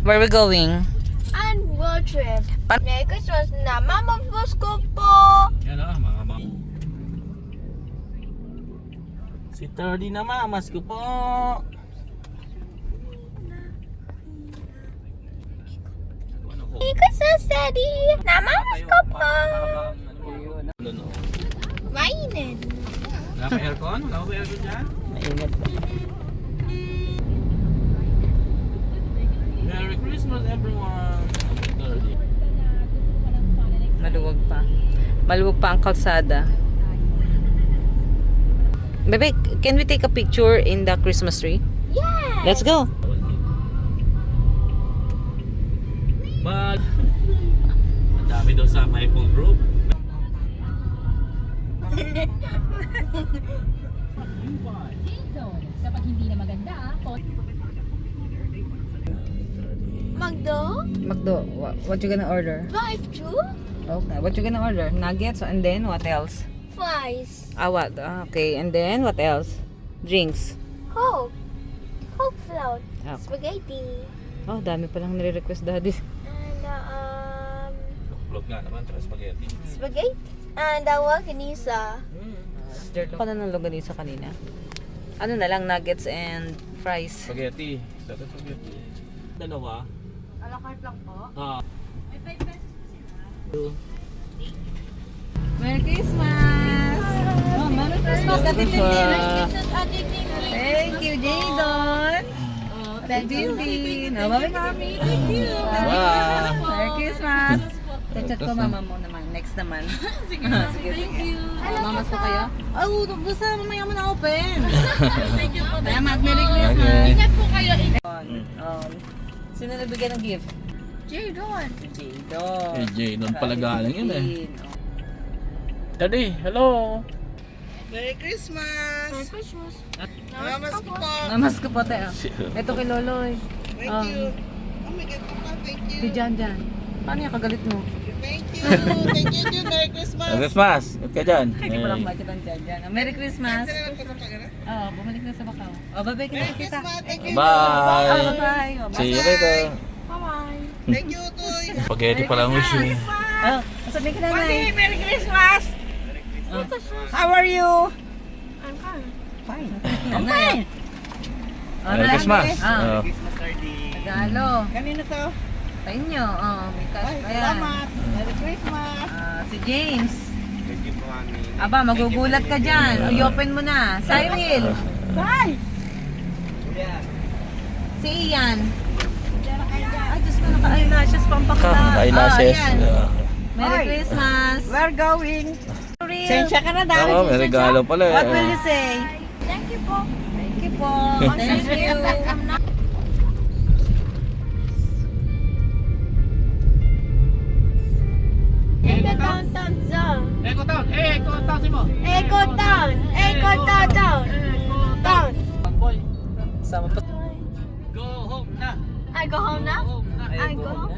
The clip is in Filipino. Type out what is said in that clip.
Where we going? And road trip. Merry Christmas na Mama Fosco po! Yan o, mga mama. Si Tardy na mamas ko po. Merry Christmas, Daddy! Na Mama Fosco po! Mainit. Wala pa aircon? Wala pa aircon dyan? Mainit pa. Merry Christmas everyone! Tardy. Maluwag pa. Maluwag pa ang kalsada. Bebe, can we take a picture in the Christmas tree? Yes! Let's go. But, ang dami daw sa Maple Group. Kapag hindi na maganda, Magdo? Macdo, what you gonna order? Drive-thru? Okay, what you gonna order? Nuggets and then what else? Fries. What? Okay, and then what else? Drinks. Coke. Coke float. Okay. Spaghetti. Oh, dami palang nire-request daddy. And Vlog nga naman, tsaka spaghetti. spaghetti. And waganisa. Stir ko na ng longganisa kanina. Ano na lang, nuggets and fries. Spaghetti. Sarap spaghetti. Dalawa. A la carte lang po. Ah. Merry Christmas! Oh, Merry Christmas! Merry Christmas! Thank you, Jadon! Oh, thank you, Din! Oh, bye, Mami! Thank you! Bye! Merry Christmas! Chat ko mama mo naman. Next naman. Sige, thank you. Mamas ko kayo? Oh, basta mamaya mo na open. Thank you po. Salamat. Merry Christmas. Okay. Ingat po kayo. Sino nabigyan ng gift? Jadon. Jadon. Eh, Jadon pala galing yun eh. Din. Daddy, hello! Merry Christmas! Merry Christmas. Mamas ko po! Mamas ko po tayo. Ito kay Loloy. Thank you! Oh my God, Papa, thank you! Si Jan Jan. Paano yung kagalit mo? Thank you! Thank you, Jun! Merry Christmas! Merry Christmas! Ba't ka dyan? Hindi ko lang budget ang Jan Jan. Merry Christmas. Saan na lang pagkakagana? Oo, bumalik na sa Macau. Oh, bye-bye Merry kita kita. Christmas! Thank you! Bye! Bye-bye. Oh, See you later! Bye-bye. Thank you, Toy! Spaghetti pala ang wish eh. Oh, sabihin ka na Mami, na. Merry Christmas! How are you? I'm fine. Fine. Okay. Merry Christmas! Ah, Oh. Christmas, Tardy! regalo. Kanino to? Sa inyo. Oh, may cash Ay, pa yan. salamat! Merry Christmas! Si James. Thank you po, Mami. Aba, magugulat ka dyan. I-open mo na. Cyril. Bye! Yeah. Si Ian. Ay, Diyos ko, naka-eyelashes pang bakla. Eyelashes. Oh, ayan. Yeah. Merry Hi. Christmas. We're going! Cyril. Sensya ka na, Daddy! Oo, may regalo pala eh. What will you say? Thank you po. Thank you po. Thank you. Eco Town Town Zone. Eko town! Eko town si mo! Eco Town. Eco Town Town. Town. Boy, Sama pa. go home na! I go home now. Go home na! I go home.